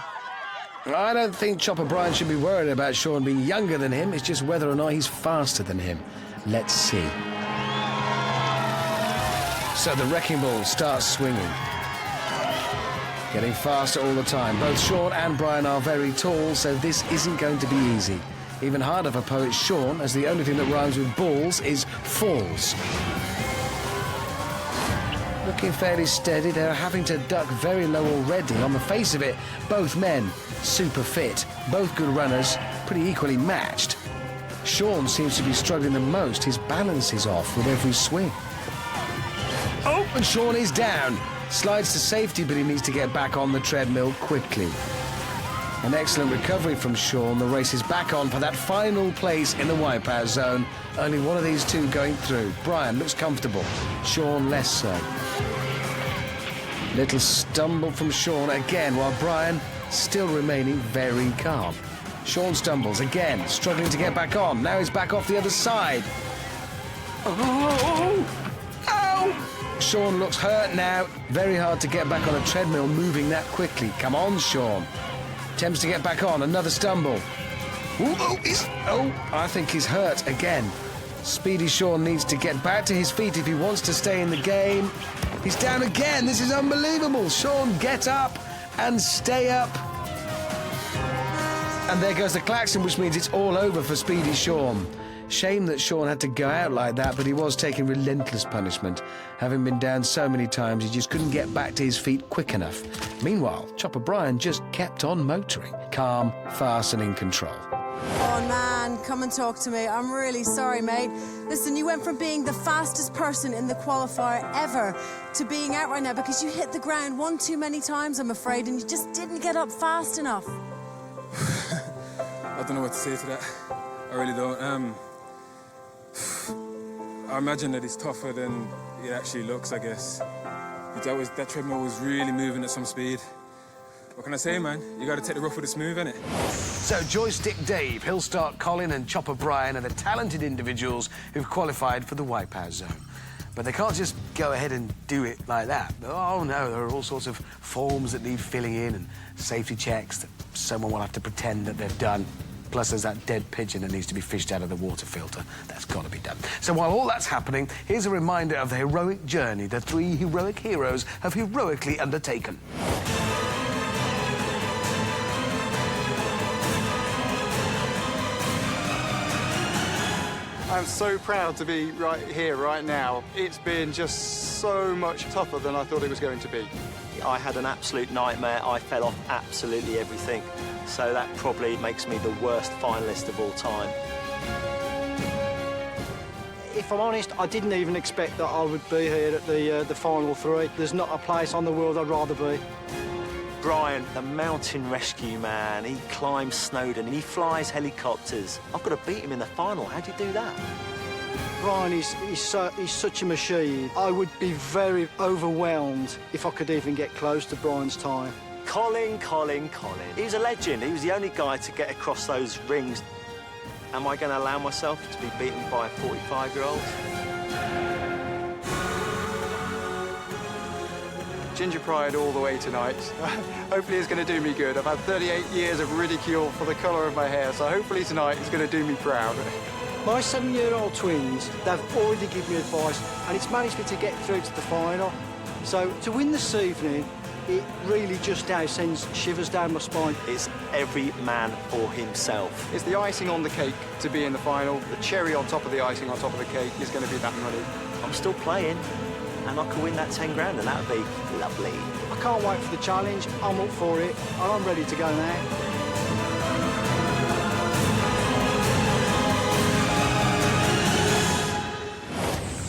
I don't think Chopper Brian should be worried about Sean being younger than him. It's just whether or not he's faster than him. Let's see. So the wrecking ball starts swinging. Getting faster all the time. Both Sean and Brian are very tall, so this isn't going to be easy. Even harder for poet Sean, as the only thing that rhymes with balls is falls. Looking fairly steady, they're having to duck very low already. On the face of it, both men super fit, both good runners, pretty equally matched. Sean seems to be struggling the most. His balance is off with every swing. Oh, and Sean is down. Slides to safety, but he needs to get back on the treadmill quickly. An excellent recovery from Sean. The race is back on for that final place in the wipeout zone. Only one of these two going through. Brian looks comfortable. Sean less so. Little stumble from Sean again, while Brian still remaining very calm. Sean stumbles again, struggling to get back on. Now he's back off the other side. Oh! Ow! Sean looks hurt now. Very hard to get back on a treadmill moving that quickly. Come on, Sean. Attempts to get back on. Another stumble. I think he's hurt again. Speedy Sean needs to get back to his feet if he wants to stay in the game. He's down again. This is unbelievable. Sean, get up and stay up. And there goes the klaxon, which means it's all over for Speedy Sean. Shame that Sean had to go out like that, but he was taking relentless punishment. Having been down so many times, he just couldn't get back to his feet quick enough. Meanwhile, Chopper Brian just kept on motoring. Calm, fast and in control. Oh, man, come and talk to me. I'm really sorry, mate. Listen, you went from being the fastest person in the qualifier ever to being out right now because you hit the ground one too many times, I'm afraid, and you just didn't get up fast enough. I don't know what to say to that. I really don't. I imagine that it's tougher than it actually looks, I guess. That treadmill was really moving at some speed. What can I say, man? You got to take the rough with the smooth, innit? So Joystick Dave, Hillstart Colin and Chopper Brian are the talented individuals who've qualified for the Wipeout Zone. But they can't just go ahead and do it like that. Oh, no, there are all sorts of forms that need filling in and safety checks that someone will have to pretend that they've done. Plus, there's that dead pigeon that needs to be fished out of the water filter. That's got to be done. So while all that's happening, here's a reminder of the heroic journey the three heroic heroes have heroically undertaken. I'm so proud to be right here, right now. It's been just so much tougher than I thought it was going to be. I had an absolute nightmare. I fell off absolutely everything. So that probably makes me the worst finalist of all time. If I'm honest, I didn't even expect that I would be here at the final three. There's not a place on the world I'd rather be. Brian, the mountain rescue man, he climbs Snowdon and he flies helicopters. I've got to beat him in the final. How'd you do that? Brian, he's such a machine. I would be very overwhelmed if I could even get close to Brian's time. Colin. He was a legend. He was the only guy to get across those rings. Am I going to allow myself to be beaten by a 45-year-old? Ginger pride all the way tonight. Hopefully it's going to do me good. I've had 38 years of ridicule for the colour of my hair, so hopefully tonight it's going to do me proud. My 7-year-old twins, they've already given me advice, and it's managed me to get through to the final. So to win this evening, it really just now sends shivers down my spine. It's every man for himself. It's the icing on the cake to be in the final. The cherry on top of the icing on top of the cake is going to be that money. I'm still playing, and I can win that 10 grand, and that would be lovely. I can't wait for the challenge. I'm up for it, and I'm ready to go now.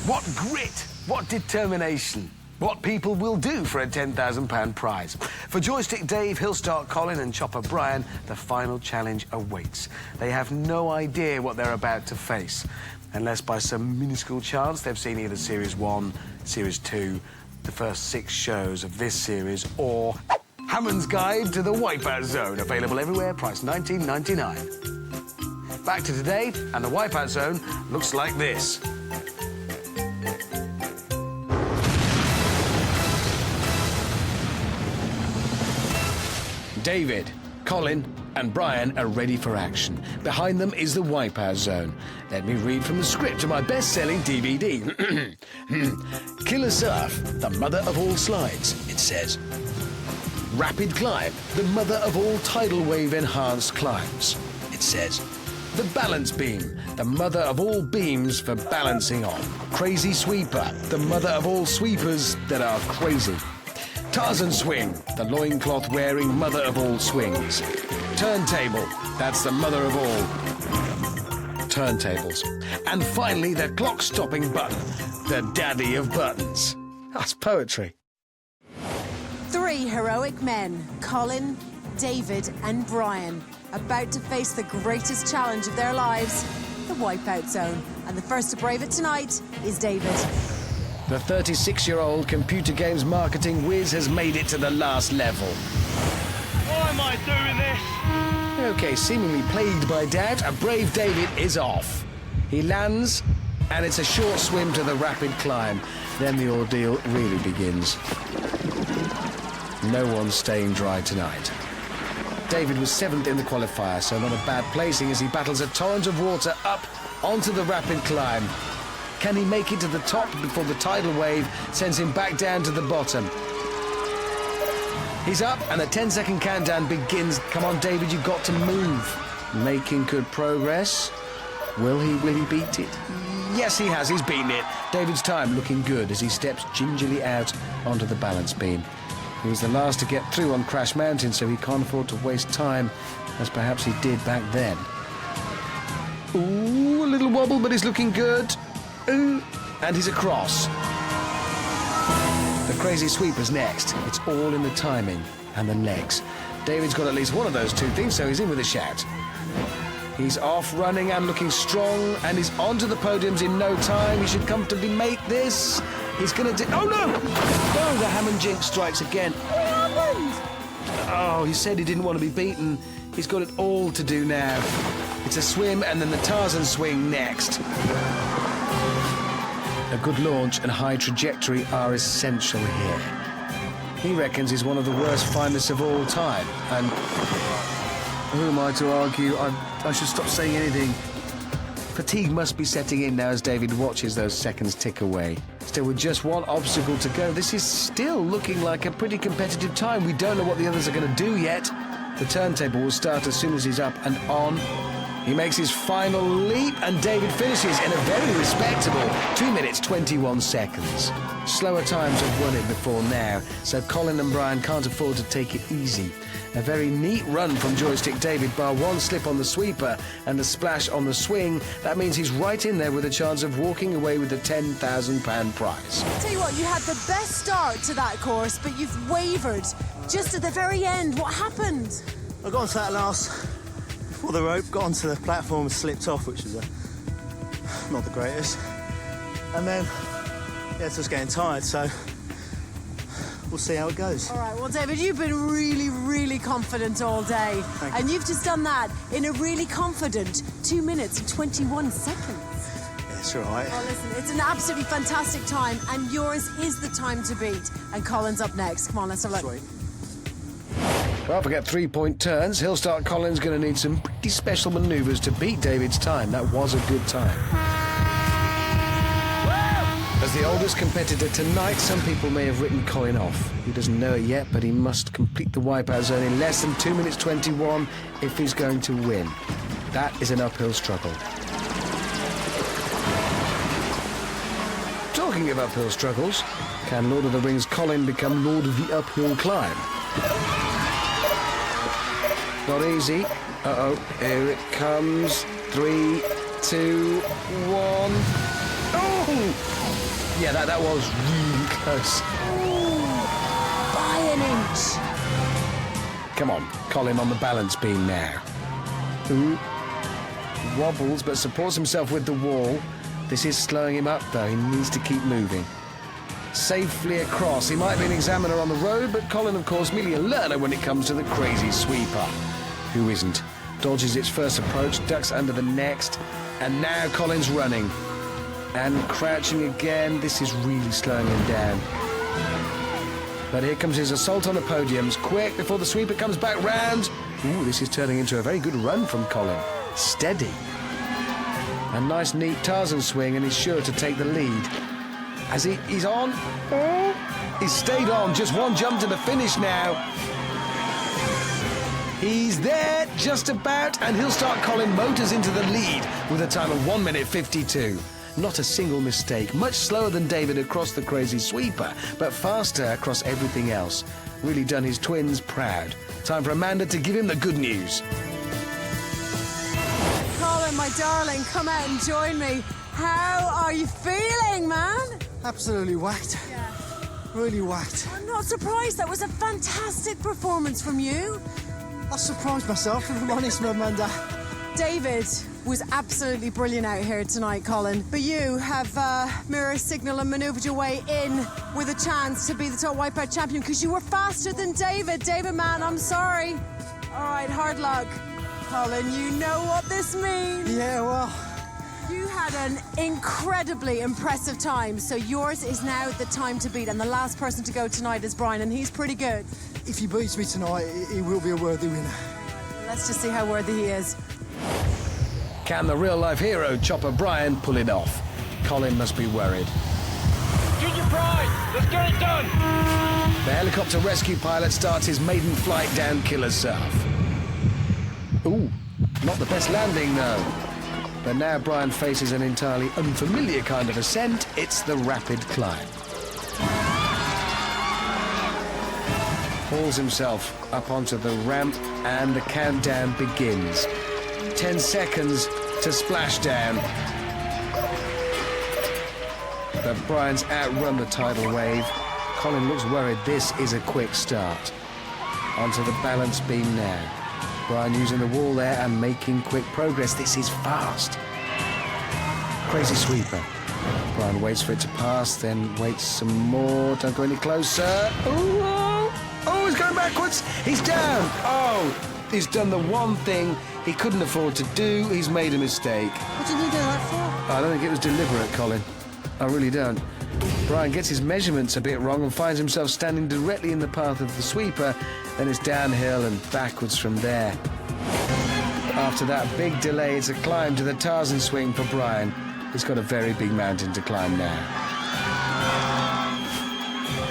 What grit, what determination, what people will do for a £10,000 prize. For Joystick Dave, Hillstart Colin and Chopper Brian, the final challenge awaits. They have no idea what they're about to face, unless by some minuscule chance they've seen either Series 1, Series 2, the first 6 shows of this series, or Hammond's Guide to the Wipeout Zone, available everywhere, priced $19.99. Back to today, and the Wipeout Zone looks like this. David, Colin and Brian are ready for action. Behind them is the Wipeout Zone. Let me read from the script of my best-selling DVD. Killer Surf, the mother of all slides, it says. Rapid Climb, the mother of all tidal wave enhanced climbs, it says. The Balance Beam, the mother of all beams for balancing on. Crazy Sweeper, the mother of all sweepers that are crazy. Tarzan Swing, the loincloth-wearing mother of all swings. Turntable, that's the mother of all turntables. And finally, the clock-stopping button, the daddy of buttons. That's poetry. 3 heroic men, Colin, David and Brian, about to face the greatest challenge of their lives, the Wipeout Zone. And the first to brave it tonight is David. The 36-year-old computer games marketing whiz has made it to the last level. Why am I doing this? Okay, seemingly plagued by doubt, a brave David is off. He lands, and it's a short swim to the rapid climb. Then the ordeal really begins. No one's staying dry tonight. David was 7th in the qualifier, so not a bad placing as he battles a torrent of water up onto the rapid climb. Can he make it to the top before the tidal wave sends him back down to the bottom? He's up and the 10-second countdown begins. Come on, David, you've got to move. Making good progress. Will he beat it? Yes, he has. He's beaten it. David's time looking good as he steps gingerly out onto the balance beam. He was the last to get through on Crash Mountain, so he can't afford to waste time, as perhaps he did back then. Ooh, a little wobble, but he's looking good. Ooh, and he's across. The crazy sweeper's next. It's all in the timing and the legs. David's got at least one of those two things, so he's in with a shout. He's off, running and looking strong, and he's onto the podiums in no time. He should comfortably make this. He's going to oh, no! Oh, the Hammond jinx strikes again. What happened? Oh, he said he didn't want to be beaten. He's got it all to do now. It's a swim and then the Tarzan swing next. A good launch and high trajectory are essential here. He reckons he's one of the worst finalists of all time, and who am I to argue? I should stop saying anything. Fatigue must be setting in now as David watches those seconds tick away. Still, with just one obstacle to go, this is still looking like a pretty competitive time. We don't know what the others are going to do yet. The turntable will start as soon as he's up and on. He makes his final leap, and David finishes in a very respectable 2 minutes, 21 seconds. Slower times have won it before now, so Colin and Brian can't afford to take it easy. A very neat run from Joystick David, bar one slip on the sweeper and a splash on the swing. That means he's right in there with a chance of walking away with the £10,000 prize. I'll tell you what, you had the best start to that course, but you've wavered just at the very end. What happened? I got onto that last before the rope, got onto the platform and slipped off, which was not the greatest. And then, yeah, it's just getting tired, so we'll see how it goes. All right, well, David, you've been really, really confident all day. And you've just done that in a really confident 2 minutes and 21 seconds. Yeah, it's all right. Well, listen, it's an absolutely fantastic time, and yours is the time to beat. And Colin's up next. Come on, let's have a look. Sweet. Well, forget 3-point turns. Hill Start Colin's going to need some pretty special manoeuvres to beat David's time. That was a good time. As the oldest competitor tonight, some people may have written Colin off. He doesn't know it yet, but he must complete the Wipeout zone in less than 2 minutes 21 if he's going to win. That is an uphill struggle. Talking of uphill struggles, can Lord of the Rings Colin become Lord of the Uphill Climb? Not easy. Uh-oh, here it comes. 3, 2, 1. Oh! Yeah, that was really close. By an inch. Come on, Colin on the balance beam now. Ooh. Wobbles, but supports himself with the wall. This is slowing him up, though. He needs to keep moving. Safely across. He might be an examiner on the road, but Colin, of course, merely a learner when it comes to the crazy sweeper. Who isn't? Dodges its first approach, ducks under the next, and now Colin's running. And crouching again. This is really slowing him down. But here comes his assault on the podiums. Quick, before the sweeper comes back round. Ooh, this is turning into a very good run from Colin. Steady. A nice, neat Tarzan swing, and he's sure to take the lead. As he's on. Oh, he's stayed on. Just one jump to the finish now. He's there, just about, and Hill Start Colin motors into the lead with a time of 1 minute 52. Not a single mistake. Much slower than David across the crazy sweeper, but faster across everything else. Really done his twins proud. Time for Amanda to give him the good news. Colin, my darling, come out and join me. How are you feeling, man? Absolutely whacked. Yeah. Really whacked. I'm not surprised. That was a fantastic performance from you. I surprised myself, if I'm honest, Amanda. David, was absolutely brilliant out here tonight, Colin. But you have mirror signal and manoeuvred your way in with a chance to be the top Wipeout champion because you were faster than David. David, man, I'm sorry. All right, hard luck. Colin, you know what this means. Yeah, well... You had an incredibly impressive time, so yours is now the time to beat, and the last person to go tonight is Brian, and he's pretty good. If he beats me tonight, he will be a worthy winner. Let's just see how worthy he is. Can the real-life hero, Chopper Brian, pull it off? Colin must be worried. Junior Pride, let's get it done! The helicopter rescue pilot starts his maiden flight down Killer Surf. Ooh, not the best landing, though. But now Brian faces an entirely unfamiliar kind of ascent. It's the rapid climb. Hauls himself up onto the ramp and the countdown begins. 10 seconds to splashdown. But Brian's outrun the tidal wave. Colin looks worried. This is a quick start. Onto the balance beam now. Brian using the wall there and making quick progress. This is fast. Crazy sweeper. Brian waits for it to pass, then waits some more. Don't go any closer. Oh, he's going backwards. He's down. Oh, he's done the one thing he couldn't afford to do. He's made a mistake. What did you do that for? I don't think it was deliberate, Colin. I really don't. Brian gets his measurements a bit wrong and finds himself standing directly in the path of the sweeper. Then it's downhill and backwards from there. After that big delay, it's a climb to the Tarzan swing for Brian. He's got a very big mountain to climb now.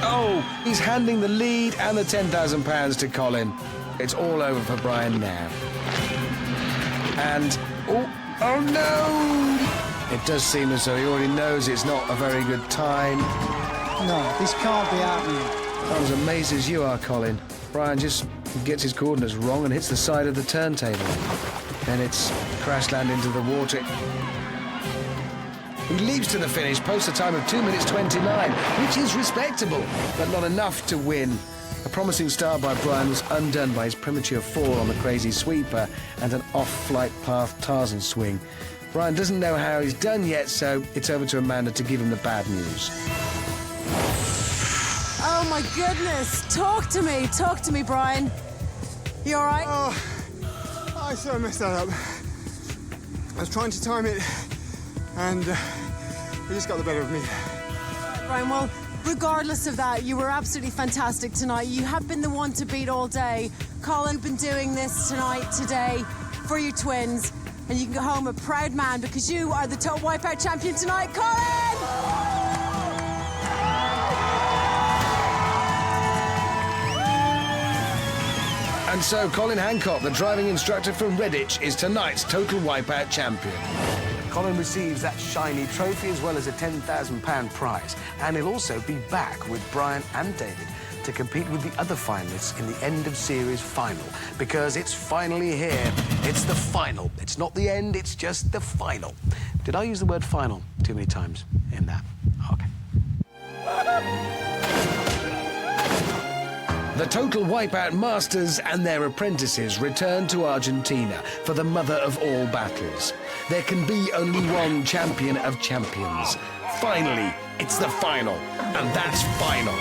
Oh, he's handing the lead and the £10,000 to Colin. It's all over for Brian now. And, oh no! It does seem as though he already knows it's not a very good time. No, this can't be happening. I'm as amazed as you are, Colin. Brian just gets his coordinates wrong and hits the side of the turntable. Then it's crash land into the water. He leaps to the finish, posts a time of 2 minutes 29, which is respectable, but not enough to win. A promising start by Brian was undone by his premature fall on the crazy sweeper and an off-flight path Tarzan swing. Brian doesn't know how he's done yet, so it's over to Amanda to give him the bad news. Oh my goodness! Talk to me, Brian. You all right? Oh, I so messed that up. I was trying to time it, and it just got the better of me. Brian, well, regardless of that, you were absolutely fantastic tonight. You have been the one to beat all day. Colin been doing this today, for you twins, and you can go home a proud man because you are the top Wipeout champion tonight, Colin! And so Colin Hancock, the driving instructor from Redditch, is tonight's total Wipeout champion. Colin receives that shiny trophy as well as a £10,000 prize. And he'll also be back with Brian and David to compete with the other finalists in the end of series final. Because it's finally here. It's the final. It's not the end, it's just the final. Did I use the word final too many times in that? Okay. The total Wipeout masters and their apprentices return to Argentina for the mother of all battles. There can be only one champion of champions. Finally, it's the final, and that's final.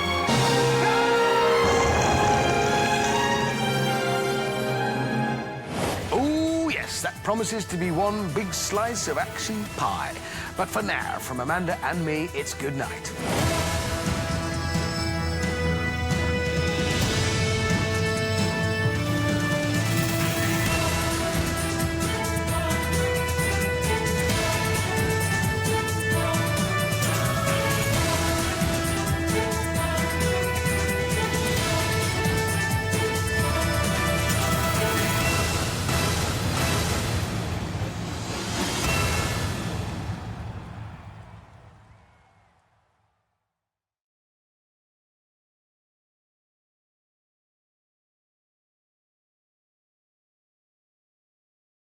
Oh, yes, that promises to be one big slice of action pie. But for now, from Amanda and me, it's good night.